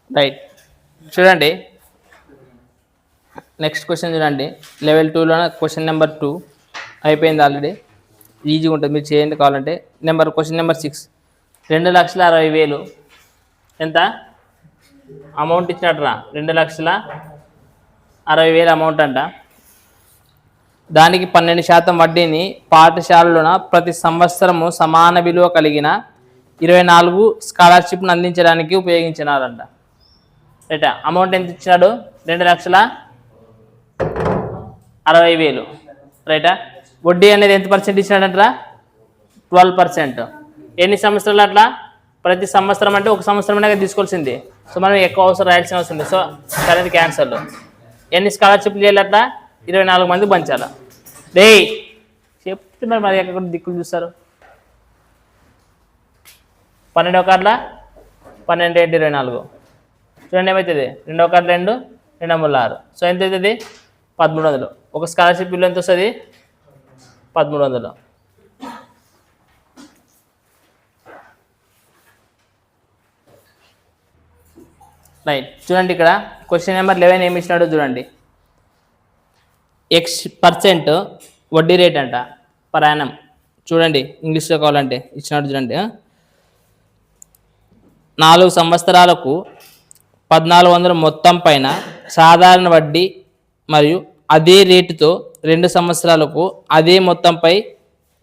Right. చూడండి next question చూడండి. Level 2లో క్వశ్చన్ నెంబర్ 2 అయిపోయింది ఆల్రెడీ. ఈజీగా ఉంటుంది, మీరు చేయండి కావాలంటే. Question number 6. 2,60,000 ఎంత అమౌంట్ ఇచ్చినట్రా? 2,60,000 అమౌంట్ అంట. దానికి 12% వడ్డీని పాఠశాలలోన ప్రతి సంవత్సరము సమాన విలువ కలిగిన 24 స్కాలర్షిప్ను అందించడానికి ఉపయోగించినారంట. రైటా? అమౌంట్ ఎంత ఇచ్చినాడు? 2,60,000. రైటా? వడ్డీ అనేది ఎంత పర్సెంట్ ఇచ్చినాడంటరా? 12%. ఎన్ని సంవత్సరాలు అట్లా? ప్రతి సంవత్సరం అంటే ఒక సంవత్సరం అనేది తీసుకోవాల్సింది. సో మనం ఎక్కువ అవసరం రాయాల్సిన అవసరం ఉంది. సో అనేది క్యాన్సల్. ఎన్ని స్కాలర్షిప్లు చేయాలి అట్లా? 24 మందికి పంచాలా? డే చెప్తున్నారు మరి ఎక్కడ దిక్కులు చూస్తారు. 12 కార్డుల 12 × 24 చూడండి ఏమవుతుంది. 2 కార్డు 2, 2 3 6. సో ఎంత అవుతుంది? 1,300. ఒక స్కాలర్షిప్ బిల్లు ఎంత వస్తుంది? 1,300. రైట్. చూడండి ఇక్కడ క్వశ్చన్ నెంబర్ 11 ఏమి ఇచ్చినాడో చూడండి. X% వడ్డీ రేట్ అంట పర్ యానం. చూడండి ఇంగ్లీష్లో కావాలంటే ఇచ్చినాడు చూడండి. 4 సంవత్సరాలకు 1,400 మొత్తం పైన సాధారణ వడ్డీ మరియు అదే రేటుతో 2 సంవత్సరాలకు అదే మొత్తంపై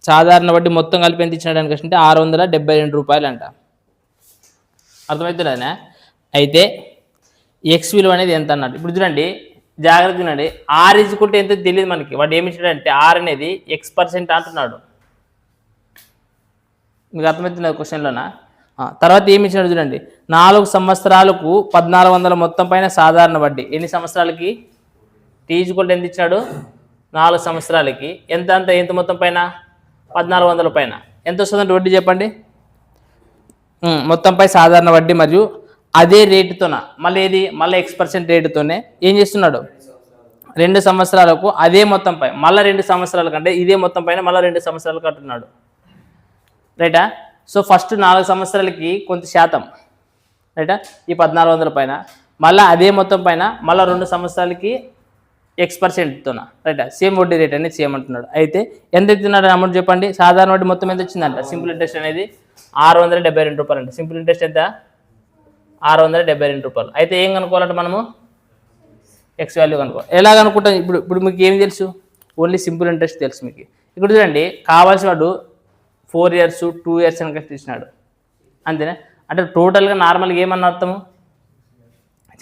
సాధారణ వడ్డీ మొత్తం కలిపి ఎంత ఇచ్చినాడు అనుకుంటే 672 రూపాయలు అంట. అర్థమవుతుందనే? అయితే ఎక్స్ విలువ అనేది ఎంత అన్నాడు. ఇప్పుడు చూడండి జాగ్రత్త చూడండి. ఆర్ ఈజ్కుంటే ఎంతో తెలియదు మనకి. వాడు ఏమి ఇచ్చాడంటే ఆర్ అనేది X% అంటున్నాడు. మీకు అర్థమవుతుంది క్వశ్చన్లోనా? తర్వాత ఏమి ఇచ్చినాడు చూడండి. 4 సంవత్సరాలకు 1,400 మొత్తం పైన సాధారణ వడ్డీ. ఎన్ని సంవత్సరాలకి? టీ ఈజ్కుంటే ఎంత ఇచ్చినాడు? 4 సంవత్సరాలకి ఎంత మొత్తం పైన? 1,400 పైన ఎంత వస్తుందంటే వడ్డీ చెప్పండి. మొత్తంపై సాధారణ వడ్డీ మరియు అదే రేటుతోన మళ్ళీ X% రేటుతోనే ఏం చేస్తున్నాడు? 2 సంవత్సరాలకు అదే మొత్తంపై మళ్ళీ 2 సంవత్సరాల కంటే ఇదే మొత్తం పైన మళ్ళీ 2 సంవత్సరాలు కట్టున్నాడు. రైటా? సో ఫస్ట్ 4 సంవత్సరాలకి కొంత శాతం, రైటా, ఈ 1,400 పైన మళ్ళీ అదే మొత్తం పైన మళ్ళీ 2 సంవత్సరాలకి X%తోన, రైటా, సేమ్ వడ్డీ రేట్ అనేది సేమ్ అంటున్నాడు. అయితే ఎంత ఇస్తున్నాడు అమౌంట్ చెప్పండి. సాధారణ వడ్డీ మొత్తం ఎంత వచ్చిందంట? సింపుల్ ఇంట్రెస్ట్ అనేది 672 రూపాయలు అంట. సింపుల్ ఇంట్రెస్ట్ ఎంత? 672 రూపాయలు. అయితే ఏం కనుక్కోవాలంటే మనము ఎక్స్ వాల్యూ కనుక్కో. ఎలా కనుక్కుంటాం? ఇప్పుడు మీకు ఏం తెలుసు? ఓన్లీ సింపుల్ ఇంట్రెస్ట్ తెలుసు మీకు. ఇక్కడ చూడండి కావాల్సిన వాడు 4 years 2 years అని ఇచ్చినాడు అంతేనా? అంటే టోటల్గా నార్మల్గా ఏమన్నా అర్థము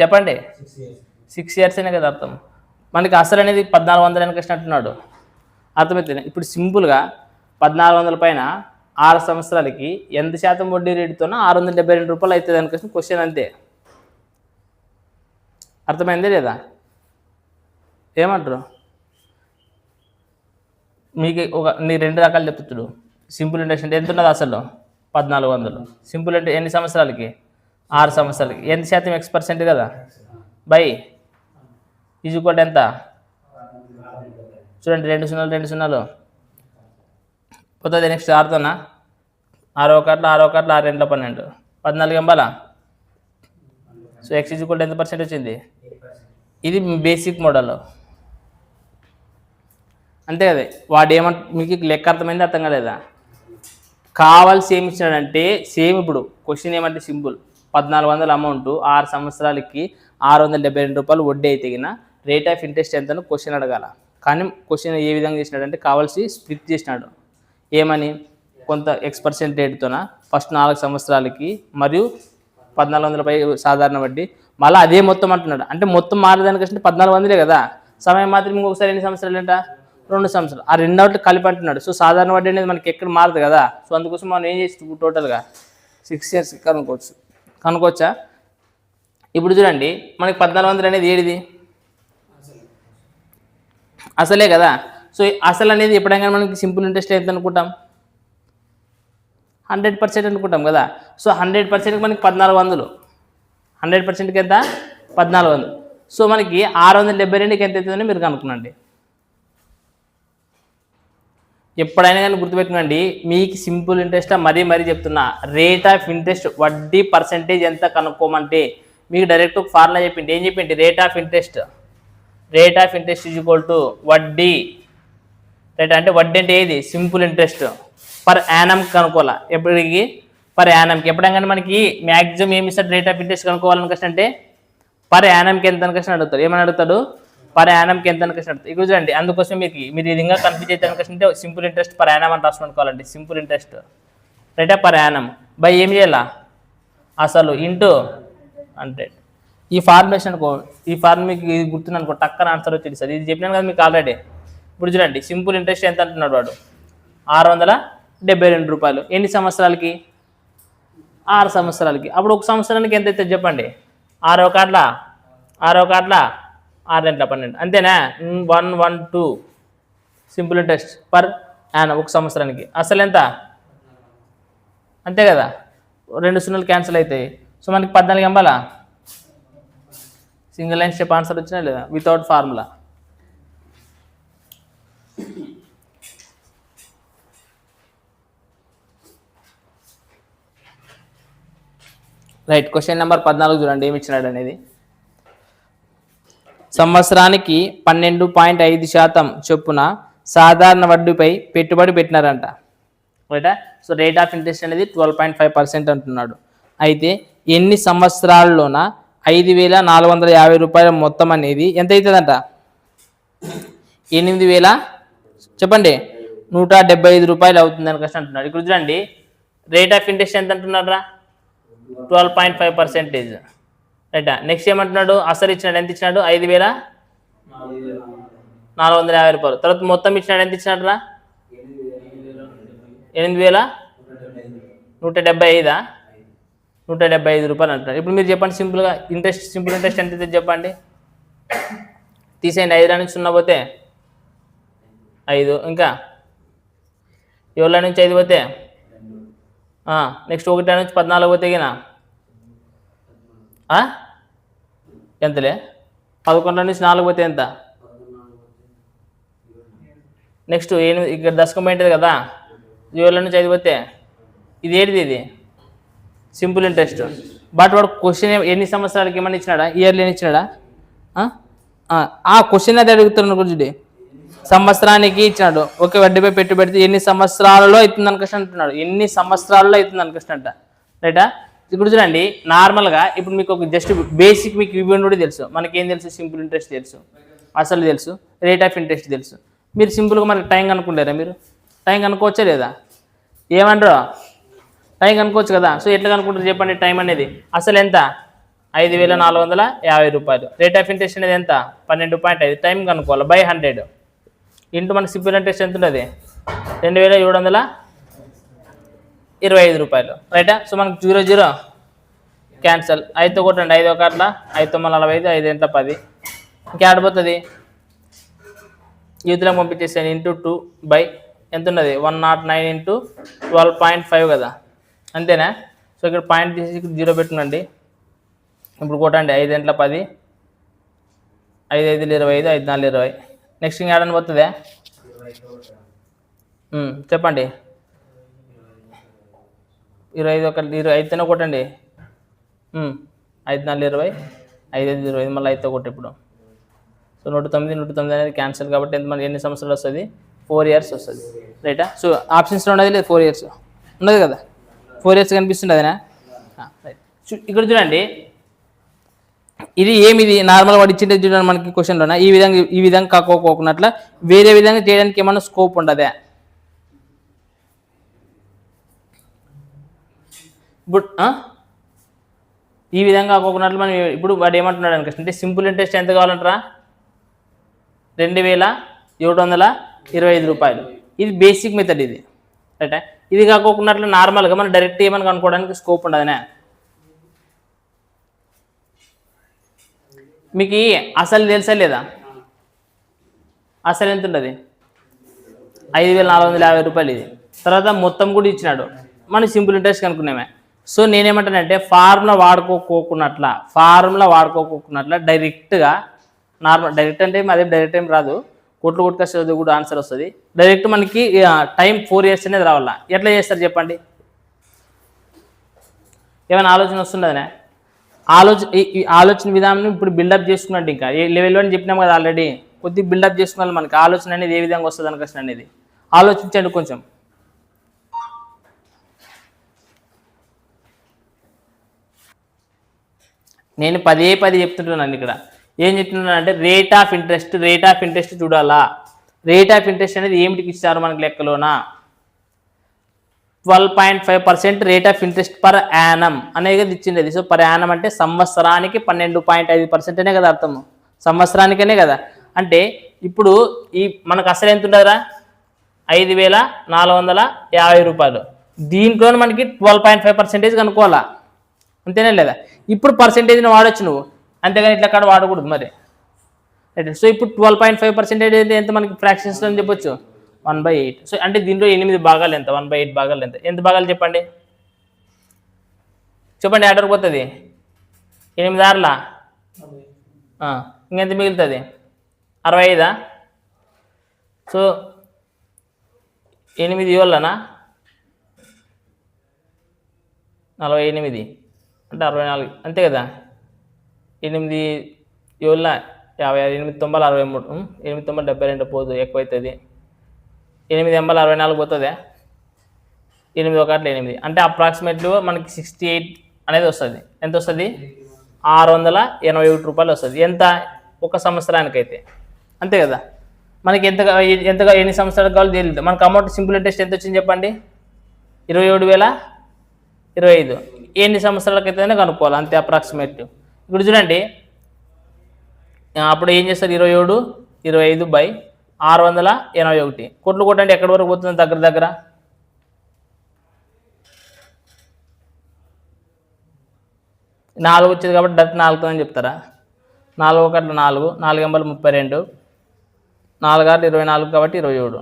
చెప్పండి? 6 years అనే కదా అర్థం. మనకి అసలు అనేది 1,400 అని ఇచ్చినట్టున్నాడు. అర్థమవుతుంది. ఇప్పుడు సింపుల్గా 1,400 పైన 6 సంవత్సరాలకి ఎంత శాతం వడ్డీ రేటుతోనో 672 రూపాయలు అవుతుంది అనుకోసం క్వశ్చన్ అంతే. అర్థమైందే లేదా? ఏమంటారు? మీకు నీ 2 రకాలు చెప్తాడు. సింపుల్ ఇంట్రెస్ట్ అంటే ఎంత ఉన్నది అసలు? 1,400. సింపుల్ అంటే ఎన్ని సంవత్సరాలకి? 6 సంవత్సరాలకి. ఎంత శాతం X% కదా బై ఈజ్వల్ ఎంత? చూడండి 2 0 2 0 పోతుంది. నెక్స్ట్ 6తోనా 6 1 6 1 6 2 12 14 ఎంబాలా. సో X ఈజ్వల్ ఎంత % వచ్చింది? ఇది బేసిక్ మోడల్ అంతే కదా. వాడు మీకు లెక్క అర్థమైంది అర్థం కాలేదా? కావాల్సి ఏమి ఇచ్చినాడంటే సేమ్ ఇప్పుడు క్వశ్చన్ ఏమంటే సింపుల్ 1,400 అమౌంట్ 6 సంవత్సరాలకి 672 రూపాయలు వడ్డీ అయితే రేట్ ఆఫ్ ఇంట్రెస్ట్ ఎంతను క్వశ్చన్ అడగాల. కానీ క్వశ్చన్ ఏ విధంగా చేసినాడంటే కావాల్సి స్ప్లిట్ చేసినాడు. ఏమని? కొంత X% రేటుతోన ఫస్ట్ 4 సంవత్సరాలకి మరియు 1,400 పై సాధారణ వడ్డీ మళ్ళీ అదే మొత్తం అంటున్నాడు. అంటే మొత్తం మారేదానికి వస్తే 1,400 కదా. సమయం మాత్రం ఇంకొకసారి ఎన్ని సంవత్సరాలు అంట? 2 సంవత్సరాలు. ఆ రెండోట్లు కలిపి అంటున్నాడు. సో సాధారణ వడ్డీ అనేది మనకి ఎక్కడ మారదు కదా. సో అందుకోసం మనం ఏం చేస్తాం? టోటల్గా 6 years కనుక్కోవచ్చా? ఇప్పుడు చూడండి మనకి 1,400 అనేది ఏడిది? అసలే కదా. సో అసలు అనేది ఎప్పుడైనా మనకి సింపుల్ ఇంట్రెస్ట్ ఎంత అనుకుంటాం? 100% అనుకుంటాం కదా. సో 100%కి మనకి 1,400. 100%కి ఎంత? 1,400. సో మనకి 672కి ఎంత అవుతుందని మీరు కనుక్కునండి. ఎప్పుడైనా కానీ గుర్తుపెట్టుకోండి, మీకు సింపుల్ ఇంట్రెస్ట్ మరీ చెప్తున్నా, రేట్ ఆఫ్ ఇంట్రెస్ట్ వడ్డీ పర్సెంటేజ్ ఎంత కనుక్కోమంటే మీకు డైరెక్ట్ ఒక ఫార్ములా చెప్పింది. ఏం చెప్పింది? Rate of interest is equal to వడ్డీ. రైట్, అంటే వడ్డీ అంటే ఏది? సింపుల్ ఇంట్రెస్ట్ పర్ యానం కనుక్కోవాలా. ఎప్పటికి? పర్ యానంకి. ఎప్పుడైనా మనకి మ్యాక్సిమం ఏమి ఇస్తాడు? రేట్ ఆఫ్ ఇంట్రెస్ట్ కనుక్కోవాలని కష్టం అంటే పర్ యానంకి ఎంత కష్టం అడుగుతాడు. ఏమని అడుగుతాడు? పర్ యానంకి ఎంత కష్టం అడుగుతాడు. ఇక చూడండి, అందుకోసం మీరు ఇది ఇంకా కన్ఫ్యూజ్ అయితే కష్టం అంటే సింపుల్ ఇంట్రెస్ట్ పర్ యానం అని రాసుకోవాలండి. Simple interest right per annum by ఏం చేయాలా? అసలు ఇంటూ 100. ఈ ఫార్ములేషన్ అనుకో, ఈ ఫార్మ్ మీకు ఇది గుర్తుందనుకో, టక్కన ఆన్సర్ వచ్చేది సార్. ఇది చెప్పినాను కదా మీకు ఆల్రెడీ. ఇప్పుడు చూడండి, సింపుల్ ఇంట్రెస్ట్ ఎంత అంటున్నాడు వాడు? 672 రూపాయలు. ఎన్ని సంవత్సరాలకి? 6 సంవత్సరాలకి. అప్పుడు ఒక సంవత్సరానికి ఎంత అవుతుంది చెప్పండి? 6 ఒకట్ల 6 12 అంతేనా? 112 సింపుల్ ఇంట్రెస్ట్ పర్ యానం ఒక సంవత్సరానికి. అసలు ఎంత? అంతే కదా, 2 సున్నాలు క్యాన్సిల్ అవుతాయి. సో మనకి 14 ఎంబాలా? సింగిల్ లైన్ స్టెప్ ఆన్సర్ వచ్చినా లేదా? Without formula. Right, question number 14 చూడండి ఏమి ఇచ్చినాడు అనేది. సంవత్సరానికి 12.5% చొప్పున సాధారణ వడ్డీపై పెట్టుబడి పెట్టినారంట. రైటా? సో రేట్ ఆఫ్ ఇంట్రెస్ట్ అనేది 12.5% అంటున్నాడు. అయితే ఎన్ని సంవత్సరాల్లోన 5,450 రూపాయల మొత్తం అనేది ఎంత అవుతుందంట? 8,000 చెప్పండి 175 రూపాయలు అవుతుందని కష్టం అంటున్నాడు. ఇక్కడ చూడండి, రేట్ ఆఫ్ ఇంట్రెస్ట్ ఎంత అంటున్నారా? 12.5%. రైటా? నెక్స్ట్ ఏమంటున్నాడు? అసలు ఇచ్చినాడు. ఎంత ఇచ్చినాడు? 5,450 రూపాయలు. తర్వాత మొత్తం ఇచ్చినాడు. ఎంత ఇచ్చినాడు రా? 8,175. 175 రూపాయలు అంటున్నాడు. ఇప్పుడు మీరు చెప్పండి సింపుల్గా, సింపుల్ ఇంట్రెస్ట్ ఎంత చెప్పండి? తీసేయండి. 5 నుంచి 0 పోతే 5, ఇంకా 7 నుంచి 5 పోతే నెక్స్ట్ 1 నుంచి 14 పోతే గినా ఎంతలే? 11 నుంచి 4 పోతే ఎంత? నెక్స్ట్ ఇక్కడ దశకం పోయింటుంది కదా, 7 నుంచి 5 పోతే ఇది ఏంటిది? ఇది సింపుల్ ఇంట్రెస్ట్. బట్ వాడు క్వశ్చన్ ఎన్ని సంవత్సరాలకి ఏమన్నా ఇచ్చినాడా? ఇయర్లీ అని ఇచ్చినాడా? ఆ క్వశ్చన్ అది అడుగుతున్నాడు గురించి. సంవత్సరానికి ఇచ్చినాడు. ఓకే, వడ్డీపై పెట్టుబడి ఎన్ని సంవత్సరాలలో అవుతుంది అనుకృష్ణ అంటున్నాడు. ఎన్ని సంవత్సరాలలో అవుతుంది అనుకృష్ణ అంట. రైటా? ఇప్పుడు చూడండి, నార్మల్గా ఇప్పుడు మీకు ఒక జస్ట్ బేసిక్ మీకు ఇవ్వండి కూడా తెలుసు. మనకేం తెలుసు? సింపుల్ ఇంట్రెస్ట్ తెలుసు, అసలు తెలుసు, రేట్ ఆఫ్ ఇంట్రెస్ట్ తెలుసు. మీరు సింపుల్గా మనకి టైం కనుక్కుంటారా? మీరు టైం కనుక్కోవచ్చా లేదా? ఏమంటారు? టైం కనుక్కోవచ్చు కదా. సో ఎట్లా కనుక్కుంటారు చెప్పండి? టైం అనేది అసలు ఎంత? 5,450 రూపాయలు. రేట్ ఆఫ్ ఇంట్రెస్ట్ అనేది ఎంత? 12.5. టైం కనుక్కోవాలి బై 100 ఇంటూ మనకి సింపుల్ ఇంట్రెస్ట్ ఎంత ఉంటుంది? 2,725 రూపాయలు. రైటా? సో మనకు 0 క్యాన్సల్. 5తో కొట్టండి. 5 ఒకట్ల 5 9 45, 5 ఎంత 10. ఇంకా ఆడిపోతుంది. యూత్లో పంపించేసాను. ఇంటూ 2 బై ఎంత ఉన్నది? 109 ఇంటూ 12.5 కదా, అంతేనా? సో ఇక్కడ పాయింట్ తీసి ఇక్కడ 0 పెట్టుకోండి. ఇప్పుడు కొట్టండి. 5 ఎంత 10, 5 5 25, 5 4 20. నెక్స్ట్ ఇంకా ఆడని పోతుందా? చెప్పండి. 25 5తో కొట్టండి. 5 4 20, 5 5 25, మళ్ళీ 5తో కొట్టి. ఇప్పుడు సో 109 అనేది క్యాన్సిల్. కాబట్టి ఎంత మనకి ఎన్ని సంవత్సరాలు వస్తుంది? 4 ఇయర్స్ వస్తుంది. రైటా? సో ఆప్షన్స్లో ఉన్నది లేదు, 4 ఇయర్స్ ఉన్నది కదా. 4 ఇయర్స్ కనిపిస్తుంది అదేనా? రైట్. ఇక్కడ చూడండి, ఇది ఏమిది? నార్మల్ వాడు ఇచ్చింటే చూడండి మనకి క్వశ్చన్లోనా ఈ విధంగా కాకోకున్నట్ల వేరే విధంగా చేయడానికి ఏమన్నా స్కోప్ ఉండదా? ఇప్పుడు ఈ విధంగా కాకోకున్నట్లు మనం ఇప్పుడు వాడు ఏమంటున్నాడు అనుకుంటే సింపుల్ ఇంట్రెస్ట్ ఎంత కావాలంటారా? 2,725 రూపాయలు. ఇది బేసిక్ మెథడ్ ఇది. రైటా? ఇది కాకోకున్నట్లు నార్మల్గా మనం డైరెక్ట్ ఏమని కనుక్కోవడానికి స్కోప్ ఉండదనే. మీకు అసలు తెలుసా లేదా? అసలు ఎంత ఉంటుంది? 5,450 రూపాయలు ఇది. తర్వాత మొత్తం కూడా ఇచ్చినాడు. మనం సింపుల్ ఇంట్రెస్ట్ కనుక్కున్నామే. సో నేనేమంటానంటే ఫార్ములా వాడుకోకున్నట్ల డైరెక్ట్గా నార్మల్ డైరెక్ట్ అంటే అదే డైరెక్ట్ టైం రాదు, కొట్లు కొట్టుకొస్తే కూడా ఆన్సర్ వస్తుంది. డైరెక్ట్ మనకి టైం 4 ఇయర్స్ అనేది రావాలా. ఎట్లా చేస్తారు చెప్పండి? ఏమైనా ఆలోచన వస్తుండదనే? ఈ ఆలోచన విధానం ఇప్పుడు బిల్డప్ చేసుకున్నట్టు ఇంకా ఏ లెవెల్ అని చెప్పినాం కదా ఆల్రెడీ, కొద్దిగా బిల్డప్ చేసుకున్నాను మనకి ఆలోచన అనేది ఏ విధంగా వస్తుంది అనుకోసం అనేది ఆలోచించండి కొంచెం. నేను పదే చెప్తుంటున్నాను ఇక్కడ ఏం చెప్తున్నాను అంటే రేట్ ఆఫ్ ఇంట్రెస్ట్ చూడాలా. రేట్ ఆఫ్ ఇంట్రెస్ట్ అనేది ఏమిటికి ఇచ్చారు మనకి లెక్కలోనా 12.5% rate of interest per Yanam అనేది ఇచ్చిండేది. సో పర్ యానం అంటే సంవత్సరానికి 12.5% అనే కదా అర్థము, సంవత్సరానికనే కదా. అంటే ఇప్పుడు ఈ మనకు అసలు ఎంత ఉండదురా 5,450 రూపాయలు, దీంట్లో మనకి 12.5% కనుక్కోవాలా, అంతేనే లేదా. ఇప్పుడు పర్సెంటేజ్ని వాడచ్చు నువ్వు, అంతేగాని ఇట్లా కాడ వాడకూడదు మరి. సో ఇప్పుడు 12.5% ఎంత మనకి ఫ్రాక్షన్స్ అని చెప్పొచ్చు 1/8. సో అంటే దీంట్లో 8 భాగాలు ఎంత, 1/8 భాగాలు ఎంత భాగాలు చెప్పండి ఆర్డర్ పోతుంది 8 ఆర్లా ఇంకెంత మిగులుతుంది 65. సో 8 ఏళ్ళనా 48 అంటే 64 అంతే కదా. 8 ఏళ్ళ 56, 8 9 63, 8 9 72 పోదు ఎక్కువ అవుతుంది. 8 ఎంబల్ 64 పోతుందా, 8 1 8 అంటే అప్రాక్సిమేట్లీ మనకి 68 అనేది వస్తుంది. ఎంత వస్తుంది 681 రూపాయలు వస్తుంది. ఎంత ఒక సంవత్సరానికైతే, అంతే కదా. మనకి ఎంతగా ఎన్ని సంవత్సరాలకు కావాలో తెలియదు. మనకు అమౌంట్ సింపుల్ ఇంట్రెస్ట్ ఎంత వచ్చింది చెప్పండి 27,025. ఎన్ని సంవత్సరాలకైతేనే కనుక్కోవాలి, అంతే అప్రాక్సిమేట్. ఇప్పుడు చూడండి అప్పుడు ఏం చేస్తారు 27/25/681 కోట్లు కొట్టండి ఎక్కడి వరకు పోతుంది దగ్గర 4 వచ్చేది కాబట్టి డైరెక్ట్ 4తో అని చెప్తారా. 4 1 4, 4 ఎంబల్ 32, 4 6 24 కాబట్టి 27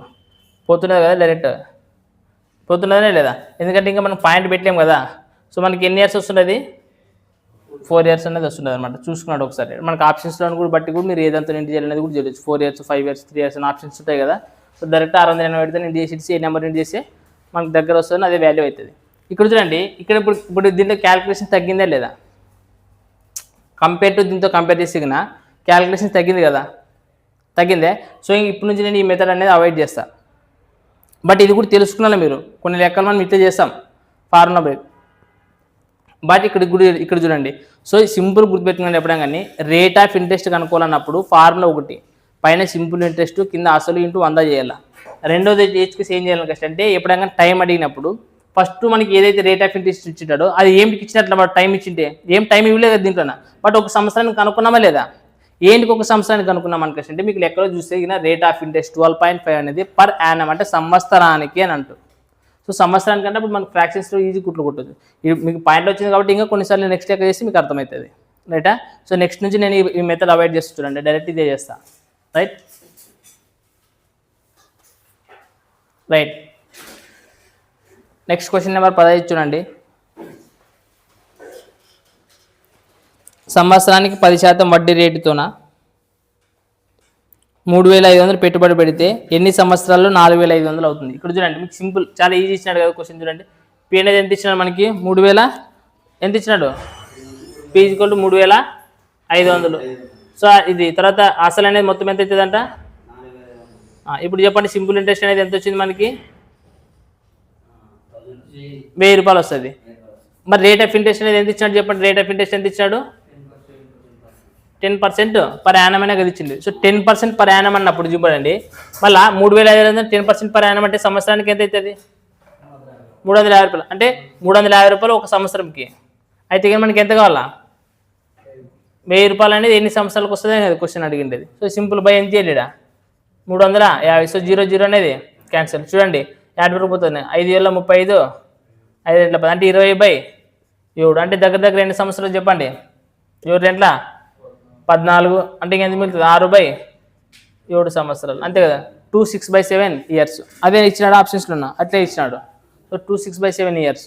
పోతున్నది కదా, డైరెక్ట్ పోతున్నదనే లేదా, ఎందుకంటే ఇంకా మనం పాయింట్ పెట్టలేము కదా. సో మనకి ఎన్ని ఇయర్స్ వస్తున్నది 4 ఇయర్స్ అనేది వస్తుంది అనమాట. చూసుకున్నాడు ఒకసారి మనకి ఆప్షన్స్లో కూడా బట్టి కూడా మీరు ఏదంతా ఇంటి చేయాలనేది కూడా చేయొచ్చు. 4 ఇయర్స్ 5 ఇయర్స్ 3 ఇయర్స్ అని ఆప్షన్స్ ఉంటాయి కదా. సో డైరెక్ట్ 680 ఇంటి చేసి ఏ నెంబర్ ఇంటి చేస్తే మనకు దగ్గర వస్తుంది, అదే వాల్యూ అవుతుంది. ఇక్కడ చూడండి ఇక్కడ ఇప్పుడు దీంట్లో క్యాలిక్యులేషన్ తగ్గిందా లేదా, కంపేర్ టు దీంతో కంపేర్ చేసి క్యాలిక్యులేషన్ తగ్గింది కదా, తగ్గిందే. సో ఇప్పటి నుంచి నేను ఈ మెథడ్ అనేది అవాయిడ్ చేస్తాను. బట్ ఇది కూడా తెలుసుకున్నాను మీరు, కొన్ని లెక్కలు మనం ఇట్లా చేస్తాం ఫార్ములా బ్రేక్. బట్ ఇక్కడ చూడండి. సో సింపుల్ గుర్తుపెట్టుకుని ఎప్పుడైనా కానీ రేట్ ఆఫ్ ఇంట్రెస్ట్ కనుక్కోవాలన్నప్పుడు ఫార్ములా ఒకటి, పైన సింపుల్ ఇంట్రెస్ట్ కింద అసలు ఇంటూ 100 చేయాలి. రెండోది హెచ్కేసి ఏం చేయాలి కష్టం అంటే ఎప్పుడైనా టైం అడిగినప్పుడు ఫస్ట్ మనకి ఏదైతే రేట్ ఆఫ్ ఇంట్రెస్ట్ ఇచ్చింటాడో అది ఏంటికి ఇచ్చినట్లు మనం టైం ఇచ్చింటే ఏం టైం ఇవ్వలేదు కదా దీంట్లో. బట్ ఒక సంవత్సరానికి కనుక్కున్నామా లేదా, ఏంటికి ఒక సంవత్సరానికి కనుక్కున్నాం అనుకోవచ్చు అంటే మీకు లెక్కలో చూస్తే రేట్ ఆఫ్ ఇంట్రెస్ట్ 12.5 అనేది పర్ యానం అంటే సంవత్సరానికి అని అంటూ. సో సంవత్సరానికి అంటే అప్పుడు మనకు ఫ్రాక్షన్స్లో ఈజీ కుట్లు కొట్టదు. మీకు పాయింట్ వచ్చింది కాబట్టి ఇంకా కొన్నిసార్లు నెక్స్ట్ లెక్క చేసి మీకు అర్థమవుతుంది రైటా. సో నెక్స్ట్ నుంచి నేను ఈ మెథడ్ అవాయిడ్ చేస్తూ చూడండి, డైరెక్ట్ ఇదే చేస్తా. రైట్ నెక్స్ట్ క్వశ్చన్ నెంబర్ 15 చూడండి. సంవత్సరానికి 10% వడ్డీ రేటుతోన 3,500 పెట్టుబడి పెడితే ఎన్ని సంవత్సరాల్లో 4,500 అవుతుంది. ఇక్కడ చూడండి మీకు సింపుల్ చాలా ఈజీ ఇచ్చినాడు కదా క్వశ్చన్. చూడండి పీ అనేది ఎంత ఇచ్చినాడు మనకి 3,000 ఎంత ఇచ్చినాడు పీ = 3,500. సో ఇది తర్వాత అసలు అనేది మొత్తం ఎంత అవుతుందంట. ఇప్పుడు చెప్పండి సింపుల్ ఇంట్రెస్ట్ అనేది ఎంత వచ్చింది మనకి 1,000 రూపాయలు వస్తుంది. మరి రేట్ ఆఫ్ ఇంట్రెస్ట్ అనేది ఎంత ఇచ్చినాడు చెప్పండి. రేట్ ఆఫ్ ఇంట్రెస్ట్ ఎంత ఇచ్చాడు 10% పర్ యానం అనే కదా ఇచ్చింది. సో 10% పర్ యానం అన్నప్పుడు చూడండి మళ్ళీ 3,500 10% పర్ యానం అంటే సంవత్సరానికి ఎంత అవుతుంది 350 రూపాయలు. అంటే 350 రూపాయలు ఒక సంవత్సరంకి. అయితే కానీ మనకి ఎంత కావాలా 1,000 రూపాయలు అనేది ఎన్ని సంవత్సరాలకు వస్తుంది అనేది క్వశ్చన్ అడిగిండేది. సో సింపుల్ బై ఎంత చేయలేడా 350. సో 0 0 అనేది క్యాన్సిల్. చూడండి 50 రూపాయలు 5 ఏళ్ళ 35, 5 2 10 అంటే 20/7 అంటే దగ్గర ఎన్ని సంవత్సరాలు చెప్పండి 7 2 14 అంటే ఇంకెంత మిగులుతుంది 6/7 సంవత్సరాలు అంతే కదా. 2 6/7 ఇయర్స్ అదే ఇచ్చినాడు ఆప్షన్స్లో ఉన్నా అట్లే ఇచ్చినాడు. So 2 6/7 years.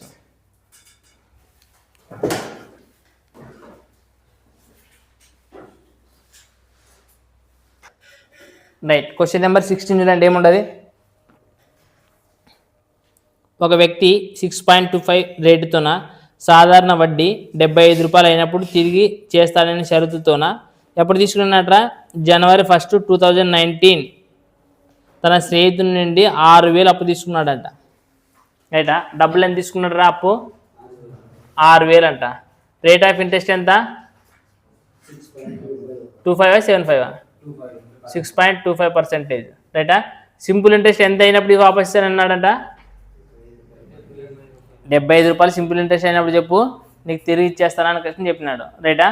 Right question number 16 చూడండి ఏముండదు. ఒక వ్యక్తి 6.25 రేటుతోన సాధారణ వడ్డీ 75 రూపాయలు అయినప్పుడు తిరిగి చేస్తాడని షరతుతోన ఎప్పుడు తీసుకున్నట్రా జనవరి 1, 2019 తన స్నేహితుడి నుండి 6,000 అప్పు తీసుకున్నాడంట. రైటా? డబ్బులు ఎంత తీసుకున్నాడు రా అప్పు? 6,000 అంట. రేట్ ఆఫ్ ఇంట్రెస్ట్ ఎంత? 2575 6.25%. రైటా? సింపుల్ ఇంట్రెస్ట్ ఎంత అయినప్పుడు ఇది వాపస్ ఇస్తానన్నాడంట? 75 రూపాయలు సింపుల్ ఇంట్రెస్ట్ అయినప్పుడు చెప్పు, నీకు తిరిగి ఇచ్చేస్తానని క్వశ్చన్ చెప్పినాడు. రైటా?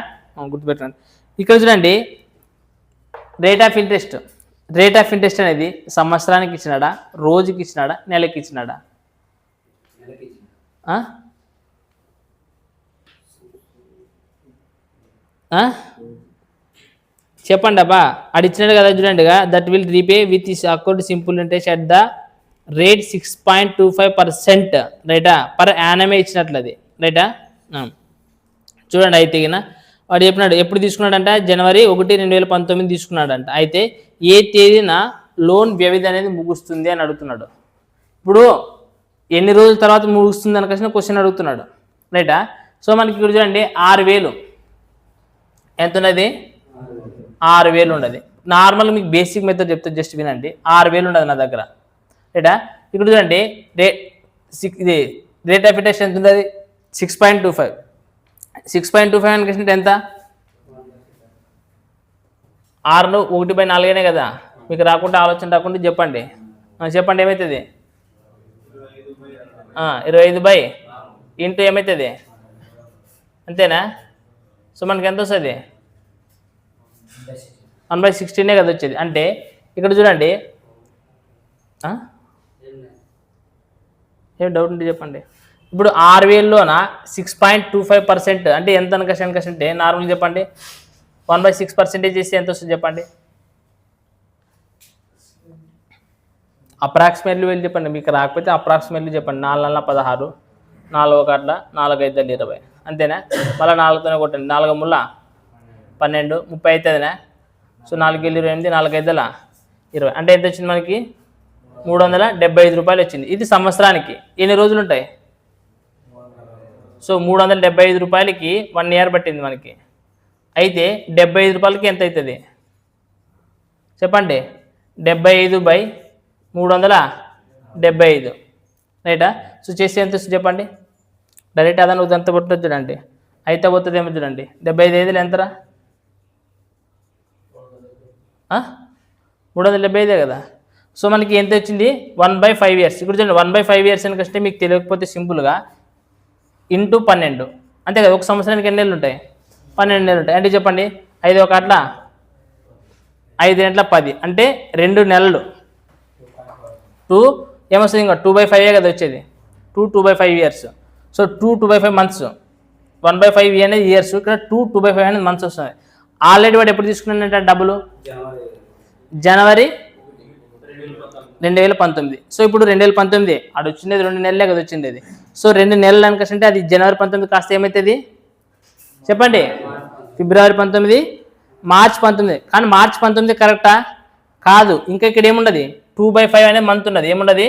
గుర్తుపెట్టుకోండి. ఇక్కడ చూడండి, rate of interest. Rate of interest అనేది సంవత్సరానికి ఇచ్చినాడా, రోజుకి ఇచ్చినాడా, నెలకి ఇచ్చినాడా? చెప్పండి అబ్బా. అడిచ్చినాడు కదా చూడండిగా, that will repay with is account simple interest at the rate 6.25%. రైటా? పర్ యానమే ఇచ్చినట్లు అది. రైటా? చూడండి. అయితే వాడు చెప్పినాడు ఎప్పుడు తీసుకున్నాడంట? జనవరి 1, 2019 తీసుకున్నాడంట. అయితే ఏ తేదీన లోన్ వ్యవధి అనేది ముగుస్తుంది అని అడుగుతున్నాడు. ఇప్పుడు ఎన్ని రోజుల తర్వాత ముగుస్తుంది అని క్వశ్చన్ అడుగుతున్నాడు. రైటా? సో మనకి ఇక్కడ చూడండి 6,000 ఎంత ఉన్నది? 6,000 ఉండదు. నార్మల్ మీకు బేసిక్ మెథడ్ చెప్తే జస్ట్ వినండి. 6,000 ఉండదు నా దగ్గర. రైటా? ఇక్కడ చూడండి, ఇది రేట్ ఆఫ్ ఇంట్రెస్ట్ ఎంత ఉంది? 6.25. 6.25 అని క్వశ్చన్ ఎంత? 6 1/4 కదా. మీకు రాకుండా ఆలోచన రాకుండా చెప్పండి. చెప్పండి ఏమవుతుంది? 25 ఇంటూ ఏమవుతుంది? అంతేనా? సో మనకి ఎంత వస్తుంది? 1/16 కదా వచ్చేది. అంటే ఇక్కడ చూడండి, ఏం డౌట్ ఉంటే చెప్పండి. ఇప్పుడు 6,000లోన 6.25% అంటే ఎంత క్వశ్చన్ అంటే నార్మల్గా చెప్పండి. 1/6% చేస్తే ఎంత వస్తుంది చెప్పండి? అప్రాక్సిమేట్లీ వెళ్ళి చెప్పండి. మీకు రాకపోతే అప్రాక్సిమేట్లీ చెప్పండి. 4 16, 4 1 4 5 20. అంతేనా? మళ్ళీ 4తోనే కొట్టండి. 4 3 12, 30 అవుతుందినా? సో 4 28, 4 5 20. అంటే ఎంత వచ్చింది మనకి? 375 రూపాయలు వచ్చింది. ఇది సంవత్సరానికి ఎన్ని రోజులు ఉంటాయి? సో 375 రూపాయలకి 1 ఇయర్ పట్టింది మనకి. అయితే 75 రూపాయలకి ఎంత అవుతుంది చెప్పండి? 75/375. రైటా? సో చేస్తే ఎంత వస్తుంది చెప్పండి? డైరెక్ట్ అదన ఎంత పడుతుంది చూడండి. అయితే పోతుంది ఏమో చూడండి. 75 ఎంతరా? 375 కదా. సో మనకి ఎంత వచ్చింది? 1/5 years. ఇక్కడ చూడండి 1/5 years అని వస్తే మీకు తెలియకపోతే సింపుల్గా ఇంటూ 12 అంతే కదా. ఒక సంవత్సరానికి ఎన్ని నెలలు ఉంటాయి? 12 నెలలు ఉంటాయి. అంటే చెప్పండి 5 1 5 గంటల 10 అంటే 2 నెలలు. 2 ఏమొస్తుంది? ఇంకా 2/5 కదా వచ్చేది. 2/5 years. So 2/5 months. 1/5 అనేది ఇయర్స్. ఇక్కడ 2/5 అనేది మంత్స్ వస్తుంది. ఆల్రెడీ వాడు ఎప్పుడు తీసుకున్నాడంటే డబ్బులు? జనవరి 2019. సో ఇప్పుడు 2019 అది వచ్చింది 2 నెలలే కదా వచ్చింది అది. సో 2 నెలలు అనుకుంటే అది జనవరి 19 కాస్త ఏమవుతుంది చెప్పండి? ఫిబ్రవరి 19, మార్చ్ 19. కానీ మార్చ్ 19 కరెక్టా? కాదు. ఇంకా ఇక్కడ ఏముండదు? 2/5 అనే మంత్ ఉన్నది. ఏముండదు?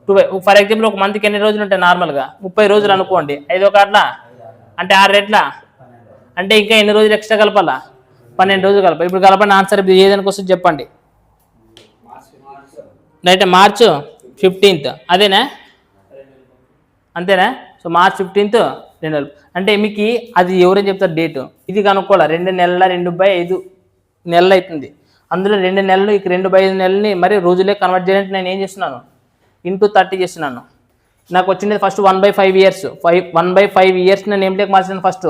2. ఫర్ ఎగ్జాంపుల్ ఒక మంత్కి ఎన్ని రోజులు ఉంటాయి నార్మల్గా? 30 రోజులు అనుకోండి. 5 1 అంటే 6 రెట్లా అంటే ఇంకా ఎన్ని రోజులు ఎక్స్ట్రా కలపాలా? 12 రోజులు కలపాలి. ఇప్పుడు కలపండి. ఆన్సర్ ఏదానికి వస్తుంది చెప్పండి? Right, March 15th. అదేనా? అంతేనా? సో మార్చ్ 15th 2 నెలలు. అంటే మీకు అది ఎవరైనా చెప్తారు డేటు. ఇది కనుక్కోవాలి. 2 నెలల 2/5 నెలలు అవుతుంది. అందులో 2 నెలలు ఇక 2/5 నెలలని మరి రోజులే కన్వర్ట్ చేయాలంటే నేను ఏం చేస్తున్నాను? ఇంటూ 30 చేస్తున్నాను. నాకు వచ్చింది ఫస్ట్ 1/5 years. 1/5 years నేను ఏమిటేకి మార్చాను? ఫస్ట్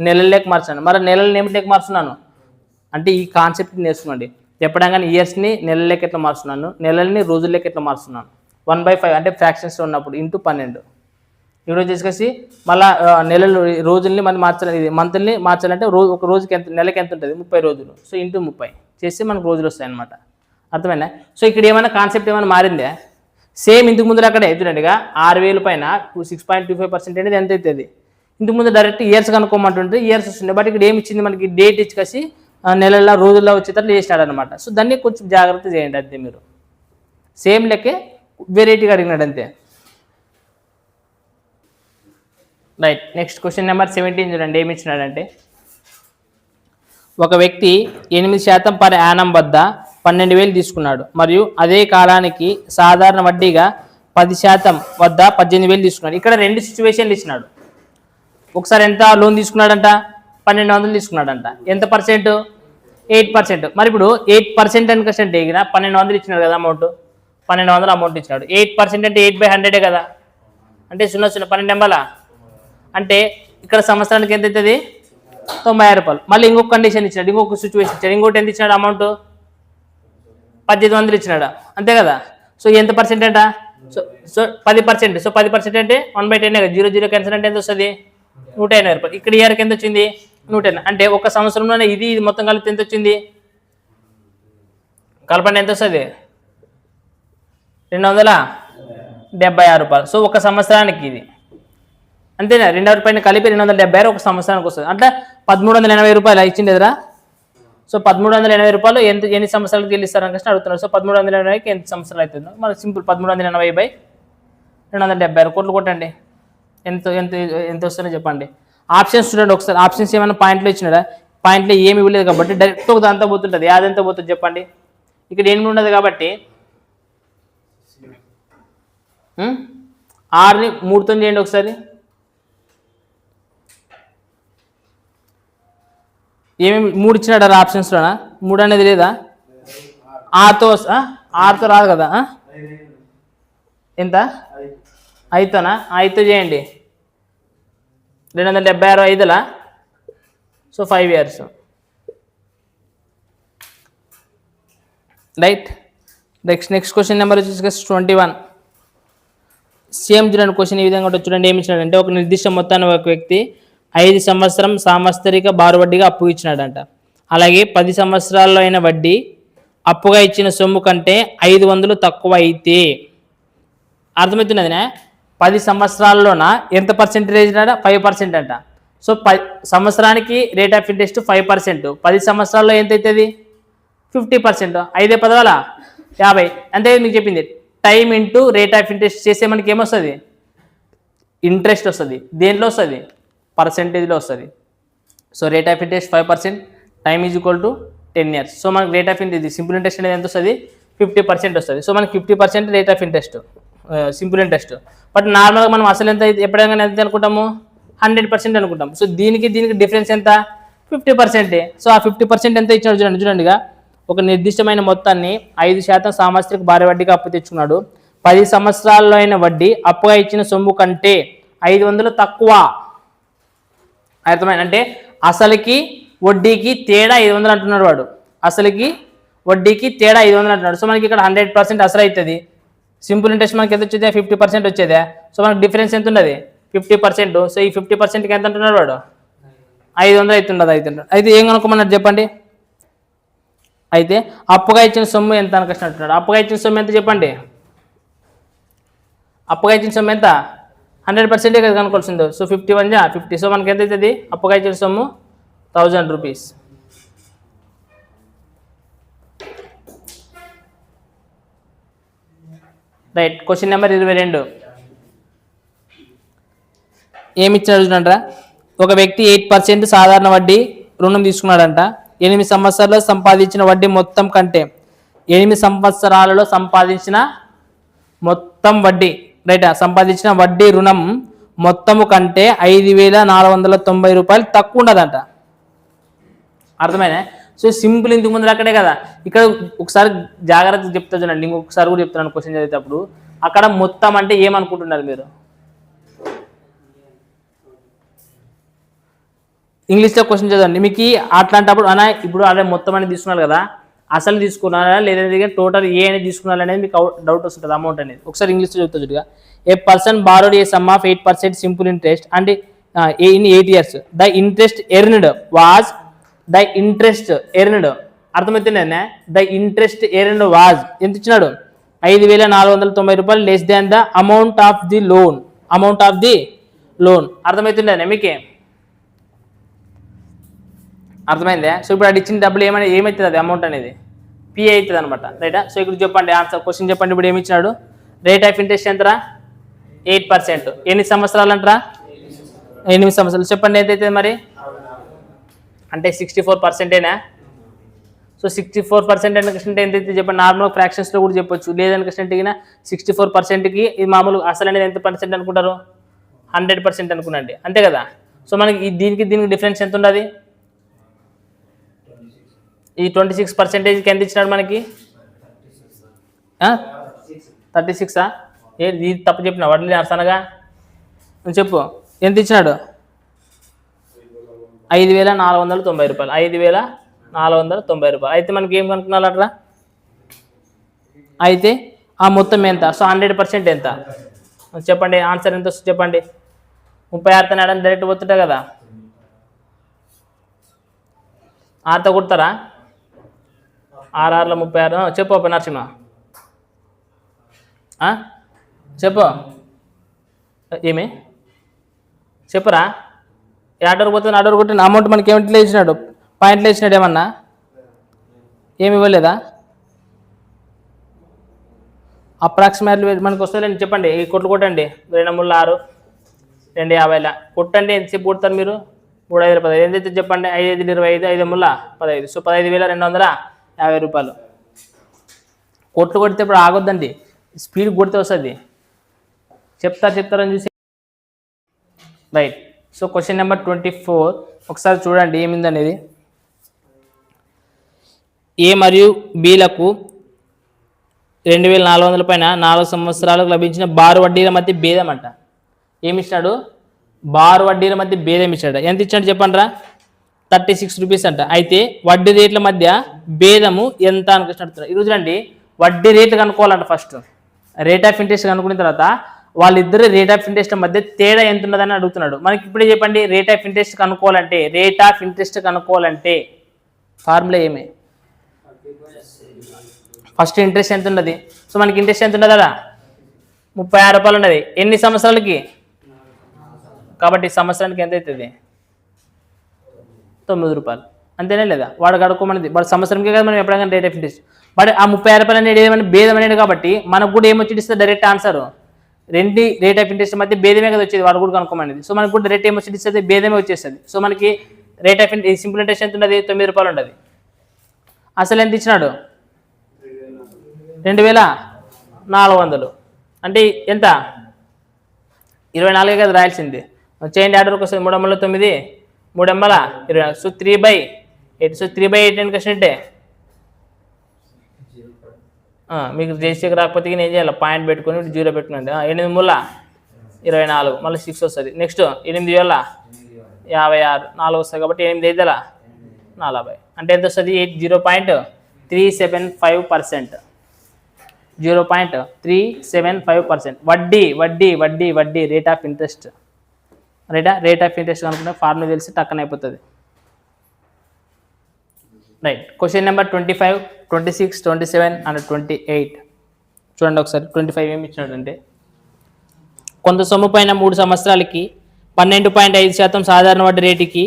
నెలలేకి మార్చాను. మరి నెలలు ఏమిటేకి మార్చున్నాను అంటే ఈ కాన్సెప్ట్ నేర్చుకోండి. చెప్పడం కానీ ఇయర్స్ని నెలలేకి ఎట్లా మార్చున్నాను, నెలల్ని రోజుల్లోకి ఎట్లా మార్చున్నాను. 1/5 అంటే ఫ్రాక్షన్స్ ఉన్నప్పుడు ఇంటూ 12. ఇప్పుడు తీసుకొచ్చి మళ్ళీ నెలలు రోజుల్ని మనం మార్చాలి. ఇది మంత్ని మార్చాలంటే ఒక రోజుకి ఎంత, నెలకి ఎంత ఉంటుంది? 30 రోజులు. సో ఇంటూ 30 చేస్తే మనకు రోజులు వస్తాయి అనమాట. అర్థమైనా? సో ఇక్కడ ఏమైనా కాన్సెప్ట్ ఏమైనా మారిందే? సేమ్ ఇంతకు ముందు అక్కడే చూడండిగా 6,000 పైన 6.25% అనేది ఎంత అవుతుంది? ఇంతకు ముందు డైరెక్ట్ ఇయర్స్ కనుక్కోమంటుంటే ఇయర్స్ వస్తుంది. బట్ ఇక్కడ ఏమి ఇచ్చింది మనకి? డేట్ ఇచ్చి నెలల్లో రోజుల్లో వచ్చేటట్లు చేసినాడు అనమాట. సో దాన్ని కొంచెం జాగ్రత్త చేయండి అంతే. మీరు సేమ్ లెక్కే వెరైటీగా అడిగినాడు అంతే. రైట్. నెక్స్ట్ క్వశ్చన్ నెంబర్ 17 చూడండి. ఏమి ఇచ్చినాడంటే ఒక వ్యక్తి 8% పర్ యానం వద్ద 12,000 తీసుకున్నాడు మరియు అదే కాలానికి సాధారణ వడ్డీగా 10% వద్ద 18,000 తీసుకున్నాడు. ఇక్కడ రెండు సిచ్యువేషన్లు ఇచ్చినాడు. ఒకసారి ఎంత లోన్ తీసుకున్నాడంట, 1,200 తీసుకున్నాడంట. ఎంత పర్సెంట్? 8%. మరి ఇప్పుడు 8% అని కష్టం ఎగిన 1,200 ఇచ్చినాడు కదా అమౌంట్, 1,200 అమౌంట్ ఇచ్చినాడు. 8% అంటే 8/100 కదా, అంటే 0 12 ఎంబల అంటే ఇక్కడ సంవత్సరానికి ఎంత అవుతుంది? 90,000 రూపాయలు. మళ్ళీ ఇంకొక కండిషన్ ఇచ్చినాడు, ఇంకొక సిచ్యువేషన్ ఇచ్చాడు. ఇంకోటి ఎంత ఇచ్చినాడు అమౌంట్? 1,800 ఇచ్చినాడు, అంతే కదా. సో ఎంత పర్సెంట్ అంట? సో 10%. సో 10% అంటే 1/10 కదా. 0 క్యాన్సర్ అంటే ఎంత వస్తుంది? 180 రూపాయలు. ఇక్కడ ఇయర్కి ఎంత వచ్చింది? 110. అంటే ఒక సంవత్సరంలోనే ఇది మొత్తం కలిపి ఎంత వచ్చింది? కలపండి, ఎంత వస్తుంది? 276 రూపాయలు. సో ఒక సంవత్సరానికి ఇది అంతేనా? 2 రూపాయలు కలిపి 276 ఒక సంవత్సరానికి వస్తుంది. అంటే 1,380 రూపాయలు ఇచ్చింది ఎదురా. సో 1,380 రూపాయలు ఎన్ని సంవత్సరాలకు చెల్లిస్తారని కష్టం అడుగుతున్నారు. సో 1,380కి ఎంత సంవత్సరాలు అవుతుందో మన సింపుల్ 1,380/276 కోట్లు కొట్టండి. ఎంత ఎంత ఎంత వస్తుందో చెప్పండి. ఆప్షన్స్ చూడండి ఒకసారి. ఆప్షన్స్ ఏమైనా పాయింట్లు ఇచ్చినారా? పాయింట్లో ఏమి ఇవ్వలేదు కాబట్టి డైరెక్ట్ ఒక దాంతో పోతుంటుంది. అదంతా పోతుంది చెప్పండి. ఇక్కడ ఏమి ఉండదు కాబట్టి 6ని 3తో చేయండి ఒకసారి. ఏమేమి 3 ఇచ్చినాడు ఆప్షన్స్లోనా? 3 అనేది లేదా? 6తో రాదు కదా. ఎంత? 5తోనా? 5తో చేయండి. 276 5లా. So 5 years. Right. Next question number వచ్చేసి 21. సేమ్ చూడండి క్వశ్చన్ ఈ విధంగా ఉంటుంది. చూడండి ఏమి ఇచ్చినాడంటే ఒక నిర్దిష్ట మొత్తాన్ని ఒక వ్యక్తి 5 సంవత్సరం సాంవత్సరిక బారు వడ్డీగా అప్పు ఇచ్చినాడంట. అలాగే 10 సంవత్సరాల్లో అయిన వడ్డీ అప్పుగా ఇచ్చిన సొమ్ము కంటే 500 తక్కువ అయితే, అర్థమవుతున్నదినా? 10 సంవత్సరాల్లోన ఎంత పర్సెంటేజ్ అంట? 5% అంట. సో సంవత్సరానికి రేట్ ఆఫ్ ఇంట్రెస్ట్ 5%. 10 సంవత్సరాల్లో ఎంత అవుతుంది? 50%. 5 పదవాల 50. అంతే మీకు చెప్పింది. Time into rate of interest చేసే మనకి ఏమొస్తుంది? ఇంట్రెస్ట్ వస్తుంది. దేంట్లో వస్తుంది? పర్సెంటేజ్లో వస్తుంది. So rate of interest 5%, time is equal to 10 years. So మనకి rate of interest simple interest అనేది ఎంత వస్తుంది? 50% వస్తుంది. సో మనకి 50% rate of interest simple interest. But నార్మల్గా మనం అసలు ఎంత ఎప్పుడైనా ఎంత అనుకుంటాము? 100% అనుకుంటాం. సో దీనికి డిఫరెన్స్ ఎంత? 50%. సో ఆ 50% ఎంత ఇచ్చాడు చూడండిగా. ఒక నిర్దిష్టమైన మొత్తాన్ని 5% సాంవత్సరిక భారీ వడ్డీగా అప్పు తెచ్చుకున్నాడు. 10 సంవత్సరాల్లో అయిన వడ్డీ అప్పుగా ఇచ్చిన సొమ్ము కంటే 500 తక్కువ. అర్థమైంది? అంటే అసలుకి వడ్డీకి తేడా 500 అంటున్నాడు వాడు. అసలుకి వడ్డీకి తేడా 500 అంటున్నాడు. సో మనకి ఇక్కడ 100% అసలు అవుతుంది. సింపుల్ ఇంట్రెస్ట్ మనకి ఎంత వచ్చేది? 50% వచ్చేదే. సో మనకి డిఫరెన్స్ ఎంత ఉన్నది? 50%. సో ఈ 50%కి ఎంత అంటున్నాడు వాడు? 500 అవుతుండదు. అయితే ఏం కనుక్కోమన్నాడు చెప్పండి. అయితే అప్పుగా ఇచ్చిన సొమ్ము ఎంత అని కష్టం అంటున్నాడు. అప్పుగా ఇచ్చిన సొమ్ము ఎంత చెప్పండి. అప్పుగా ఇచ్చిన సొమ్ము ఎంత? 100% కదా కనుక్కోవాల్సిందో. సో 51 50. సో మనకి ఎంత అవుతుంది? అప్పుగా ఇచ్చిన సొమ్ము 1000 రూపీస్. రైట్. Question number 22. ఏమి ఇచ్చినాడు చూడండిరా. ఒక వ్యక్తి 8% సాధారణ వడ్డీ రుణం తీసుకున్నాడంట. 8 సంవత్సరాల్లో సంపాదించిన వడ్డీ మొత్తం కంటే 8 సంవత్సరాలలో సంపాదించిన మొత్తం వడ్డీ రైట్ సంపాదించిన వడ్డీ రుణం మొత్తము కంటే 5,490 రూపాయలు తక్కువ ఉండదంట. అర్థమైనా? So simple. ఇంతకు ముందు అక్కడే కదా. ఇక్కడ ఒకసారి జాగ్రత్తగా చెప్తా చూడండి. ఇంకొకసారి కూడా చెప్తున్నాను క్వశ్చన్ చదివేటప్పుడు. అక్కడ మొత్తం అంటే ఏమనుకుంటున్నారు మీరు? ఇంగ్లీష్లో క్వశ్చన్ చదవండి. మీకు అట్లాంటప్పుడు అన్నా ఇప్పుడు అదే మొత్తం అనేది తీసుకున్నారు కదా, అసలు తీసుకున్నారా లేదా టోటల్ ఏ అనేది తీసుకున్నారా అనేది మీకు డౌట్ వస్తుంటుంది అమౌంట్ అనేది. ఒకసారి ఇంగ్లీష్లో చెప్తా చూడగా. A person borrowed a sum of 8% simple interest and in 8 years. The interest earned was అర్థమవుతుండే. ద ఇంట్రెస్ట్ ఎర్న్డ్ వాజ్ ఎంత ఇచ్చినాడు? 5,490 రూపాయలు less than the amount of the loan. అర్థమవుతుండే మీకే? అర్థమైందా? సో ఇప్పుడు అది ఇచ్చిన డబ్బులు ఏమవుతుంది? అది అమౌంట్ అనేది పి అవుతుంది అనమాట. రైటా? సో ఇక్కడ చెప్పండి ఆన్సర్. క్వశ్చన్ చెప్పండి. ఇప్పుడు ఏమి ఇచ్చినాడు? రేట్ ఆఫ్ ఇంట్రెస్ట్ ఎంతరా? 8%. ఎన్ని సంవత్సరాలు అంటారా? 8 సంవత్సరాలు చెప్పండి ఎంత అవుతుంది మరి అంటే 64%ఏనా సో 64% అంటే ఎంత అయితే చెప్పండి నార్మల్ ఫ్రాక్షన్స్లో కూడా చెప్పొచ్చు లేదనుకుంటే 64%కి ఇది మామూలు అసలు అనేది ఎంత పర్సెంట్ అనుకుంటారు 100% అనుకున్నాండి అంతే కదా సో మనకి దీనికి డిఫరెన్స్ ఎంత ఉండదు ఈ 26%కి ఎంత ఇచ్చినాడు మనకి 36 ఇది తప్పు చెప్పిన వడ్లు అర్థనగా నువ్వు చెప్పు ఎంత ఇచ్చినాడు 5,490 రూపాయలు 5,490 రూపాయలు అయితే మనకి ఏం కనుక్కున్నారట్రా అయితే ఆ మొత్తం ఎంత సో 100% ఎంత చెప్పండి ఆన్సర్ ఎంత వస్తుంది చెప్పండి 36 తనేడని డైరెక్ట్ పోతుంటా కదా 6తో కొడతారా 6 36 చెప్పు నరసింహ చెప్పు ఏమి చెప్పురా ఆర్డర్ పోతుంది ఆర్డర్ కొట్టిన అమౌంట్ మనకి ఏమిట్లో ఇచ్చినాడు పాయింట్లో ఇచ్చినాడు ఏమన్నా ఏమి ఇవ్వలేదా అప్రాక్సిమేట్లీ మనకు వస్తుందండి చెప్పండి ఈ కొట్లు కొట్టండి 2 3 6 250 కొట్టండి ఎంతసేపు కొడతారు మీరు 3 5 15 ఎంతైతే చెప్పండి 5 5 25 5 3 15 సో 15,250 రూపాయలు కొట్లు కొడితే ఇప్పుడు ఆగొద్దండి స్పీడ్ కొడితే వస్తుంది చెప్తారని చూసి రైట్ సో క్వశ్చన్ నెంబర్ 24 ఒకసారి చూడండి ఏమిందనేది ఏ మరియు బిలకు 2,400 పైన 4 సంవత్సరాలకు లభించిన బారు వడ్డీల మధ్య భేదం అంట ఏమి ఇచ్చాడు బారు వడ్డీల మధ్య భేదం ఇచ్చాడు ఎంత ఇచ్చాడు చెప్పండిరా 36 రూపీస్ అంట అయితే వడ్డీ రేట్ల మధ్య భేదము ఎంత అనుకుంటున్నారు ఈరోజు రండి వడ్డీ రేట్లు కనుక్కోవాలంట ఫస్ట్ రేట్ ఆఫ్ ఇంట్రెస్ట్ కనుక్కున్న తర్వాత వాళ్ళిద్దరు రేట్ ఆఫ్ ఇంట్రెస్ట్ మధ్య తేడా ఎంత ఉన్నదని అడుగుతున్నాడు మనకి ఇప్పుడే చెప్పండి రేట్ ఆఫ్ ఇంట్రెస్ట్ కనుక్కోవాలంటే ఫార్ములా ఏమే ఫస్ట్ ఇంట్రెస్ట్ ఎంత ఉన్నది సో మనకి ఇంట్రెస్ట్ ఎంత ఉన్నదా 36 రూపాయలు ఉన్నది ఎన్ని సంవత్సరాలకి కాబట్టి సంవత్సరానికి ఎంత అవుతుంది 9 రూపాయలు అంతేనే లేదా వాడు కడుక్కోమనేది వాడు సంవత్సరంకే కదా మనం ఎప్పుడైనా రేట్ ఆఫ్ ఇంట్రెస్ట్ బట్ ఆ 36 రూపాయలు అనేది ఏమైనా భేదం అనేది కాబట్టి మనకు కూడా ఏమొచ్చి ఇస్తే డైరెక్ట్ ఆన్సర్ రెండు రేట్ ఆఫ్ ఇంట్రెస్ట్ మధ్య భేదమే కదా వచ్చేది వాడు కూడా కనుక్కోమనేది సో మనకు కూడా రేట్ ఏమొచ్చి ఇస్తే భేదమే వచ్చేస్తుంది సో మనకి రేట్ ఆఫ్ సింపుల్ ఇంట్రెస్ట్ ఎంత ఉన్నది 9 రూపాయలు ఉండదు అసలు ఎంత ఇచ్చినాడు 2,400 అంటే ఎంత 24 కదా రాయాల్సింది చేయండి ఆర్డర్కి వస్తుంది 3 9 3 20 సో 3/8 సో 3/8 అని క్వశ్చన్ అంటే మీకు జేసీకి రాకపోతే ఏం చేయాలి పాయింట్ పెట్టుకొని 0 పెట్టుకోండి 8 3 24 మళ్ళీ 6 వస్తుంది నెక్స్ట్ 8 వేల 56 4 వస్తుంది కాబట్టి 8 5 40 అంటే ఎంత వస్తుంది 0.375% 0.375% వడ్డీ rate of interest rate of interest కనుకుంటే ఫార్ములా తెలిసి టక్కన అయిపోతుంది రైట్ క్వశ్చన్ నెంబర్ 25 26 27 అండ్ 28 చూడండి ఒకసారి 25 ఏమి ఇచ్చినట్టు కొంత సొమ్ము పైన 3 సంవత్సరాలకి 12.5% సాధారణ వడ్డీ రేటుకి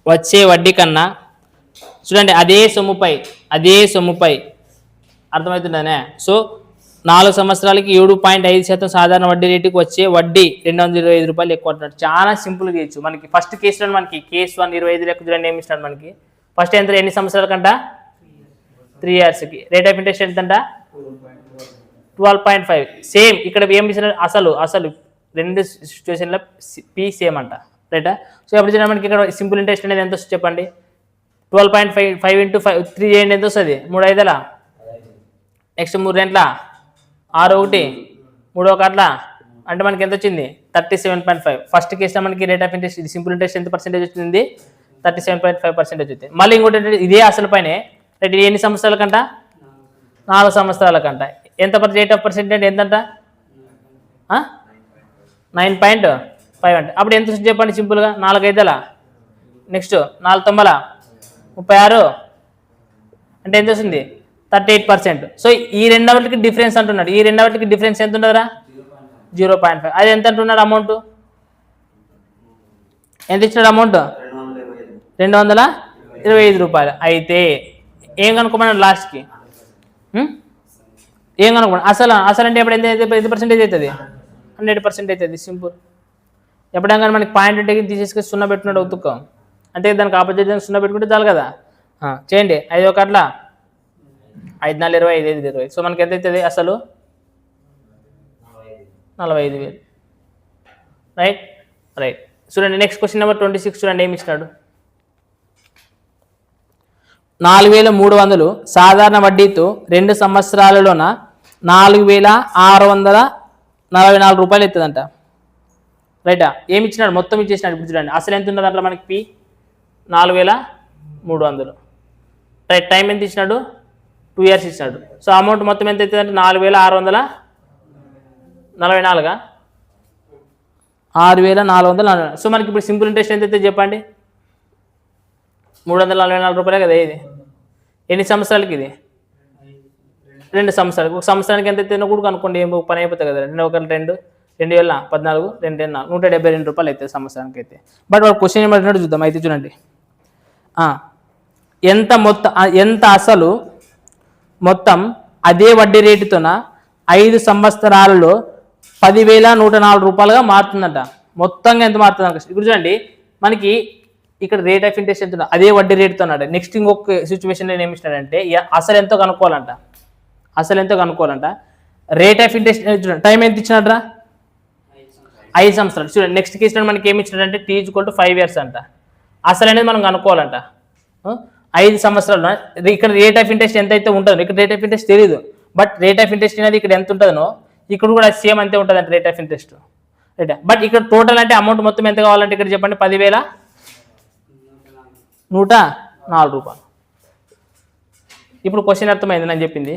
వచ్చే వడ్డీ కన్నా చూడండి అదే సొమ్ముపై అర్థమవుతుందనే సో 4 సంవత్సరాలకి 7.5% సాధారణ వడ్డీ రేటుకి వచ్చే వడ్డీ 225 రూపాయలు ఎక్కువ అంటున్నాడు చాలా సింపుల్గా చేయొచ్చు మనకి ఫస్ట్ కేసులో మనకి కేసు 1 25 లెక్క చూడండి ఏమి ఇస్తాడు మనకి ఫస్ట్ ఎంత ఎన్ని సంవత్సరాల కంట 3 ఇయర్స్కి రేట్ ఆఫ్ ఇంట్రెస్ట్ ఎంతంట 12.5 సేమ్ ఇక్కడ ఏమి ఇచ్చినాడు అసలు రెండు సిచ్యువేషన్లో పి సేమ్ అంట రైటా సో ఎప్పుడు చూడండి మనకి ఇక్కడ సింపుల్ ఇంట్రెస్ట్ అనేది ఎంత వస్తుంది చెప్పండి 12.5 ఇంటూ 3 చేయండి ఎంత వస్తుంది 3 5 నెక్స్ట్ 3 2 6 1 3 1 అంటే మనకి ఎంత వచ్చింది 37.5 ఫస్ట్ కేసులో మనకి రేట్ ఆఫ్ ఇంట్రెస్ట్ ఇది సింపుల్ ఇంట్రెస్ట్ ఎంత పర్సెంటేజ్ వచ్చింది 37.5% వచ్చింది మళ్ళీ ఇంకోటి ఇదే అసలు పైన రేట్ ఎన్ని సంవత్సరాల కంట 4 సంవత్సరాల కంట ఎంత రేట్ ఆఫ్ పర్సెంటేజ్ ఎంతంట 9.5 అంటే అప్పుడు ఎంత వస్తుంది చెప్పండి సింపుల్గా 4 5 నెక్స్ట్ 4 9 36 అంటే ఎంత వస్తుంది 38%. సో ఈ రెండవటికి డిఫరెన్స్ అంటున్నాడు ఈ రెండవటికి డిఫరెన్స్ ఎంత ఉండదురా 0.5 అది ఎంత అంటున్నాడు అమౌంట్ ఎంత ఇచ్చినాడు అమౌంట్ 225 రూపాయలు అయితే ఏం కనుక్కోమన్నాడు లాస్ట్కి ఏం కనుక్కోమన్నాడు అసలు అంటే ఎప్పుడు ఎంత 10% అవుతుంది 100% అవుతుంది సింపుల్ ఎప్పుడైనా కానీ మనకి పాయింట్ ఉంటే తీసేసుకొని 0 పెట్టుకున్నాడు ఉతుక్కో, అంటే దానికి ఆపోజిట్ 0 పెట్టుకుంటే చాలు కదా. చేయండి 5 ఒక అట్లా 5 4 20 5 5 20. సో మనకి ఎంత అవుతుంది అసలు 45,000. Right right. చూడండి నెక్స్ట్ క్వశ్చన్ నెంబర్ 26 చూడండి ఏమి ఇచ్చినాడు. 4,300 సాధారణ వడ్డీతో 2 సంవత్సరాలలోన 4,644 రూపాయలు అవుతుందంట. రైటా? ఏమి ఇచ్చినాడు మొత్తం ఇచ్చేసినాడు. ఇప్పుడు చూడండి అసలు ఎంత ఉన్నది అట్లా మనకి పి 4,300. రైట్. టైం ఎంత ఇచ్చినాడు 2 years ఇచ్చినాడు. సో అమౌంట్ మొత్తం ఎంత అవుతుంది అంటే 4,644. 6,444. సో మనకి ఇప్పుడు సింపుల్ ఇంట్రెస్ట్ ఎంత అయితే చెప్పండి 344 రూపాయలే కదా. ఇది ఎన్ని సంవత్సరాలకి? ఇది 2 సంవత్సరాలకి. ఒక సంవత్సరానికి ఎంత అయితే కూడా కనుక్కోండి, ఏం పని అయిపోతుంది కదా. 2 1 2 2 వేల 14 2 4 172 రూపాయలు అవుతుంది సంవత్సరానికి అయితే. బట్ వాడు క్వశ్చన్ ఏమంటున్నాడు చూద్దాం. అయితే చూడండి ఎంత అసలు మొత్తం అదే వడ్డీ రేటుతోన 5 సంవత్సరాలలో 10,104 రూపాయలుగా మారుతుందంట. మొత్తంగా ఎంత మారుతుంది? ఇప్పుడు చూడండి మనకి ఇక్కడ రేట్ ఆఫ్ ఇంట్రెస్ట్ ఎంత అదే వడ్డీ రేటుతో అన్నాడు. నెక్స్ట్ ఇంకొక సిచ్యువేషన్లో ఏమి ఇచ్చినాడంటే అసలు ఎంతో కనుక్కోవాలంట. రేట్ ఆఫ్ ఇంట్రెస్ట్ టైం ఎంత ఇచ్చినాడ్రా 5 సంవత్సరాలు. చూడండి నెక్స్ట్ కేసు మనకి ఏమి ఇచ్చినాడంటే T = 5 years అంట. అసలు అనేది మనం కనుక్కోవాలంట. 5 సంవత్సరాలు. ఇక్కడ రేట్ ఆఫ్ ఇంట్రెస్ట్ ఎంత అయితే ఉంటుందో ఇక్కడ రేట్ ఆఫ్ ఇంట్రెస్ట్ తెలియదు. బట్ రేట్ ఆఫ్ ఇంట్రెస్ట్ అనేది ఇక్కడ ఎంత ఉంటుందో ఇక్కడ కూడా సేమ్ అంతే ఉంటుంది అంటే rate of interest. Right. But ఇక్కడ టోటల్ అంటే అమౌంట్ మొత్తం ఎంత కావాలంటే ఇక్కడ చెప్పండి 10,104 రూపాయలు. ఇప్పుడు క్వశ్చన్ అర్థమైంది నేను చెప్పింది.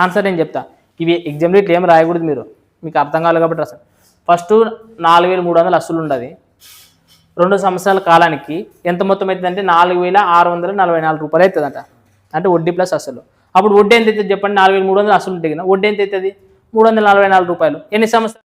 ఆన్సర్ నేను చెప్తా. ఇవి ఎగ్జామ్లో ఇట్లా ఏం రాయకూడదు, మీకు అర్థం కావాలి కాబట్టి అసలు ఫస్ట్ 4,300 అసలు ఉండదు. 2 సంవత్సరాల కాలానికి ఎంత మొత్తం అవుతుంది అంటే 4,644 రూపాయలు అవుతుందంట. అంటే వడ్డీ ప్లస్ అసలు. అప్పుడు వడ్డీ ఎంత అవుతుంది చెప్పండి 4,300 అసలు ఉంటుంది కదా. వడ్డీ ఎంత అవుతుంది 344 రూపాయలు. ఎన్ని సంవత్సరాలు?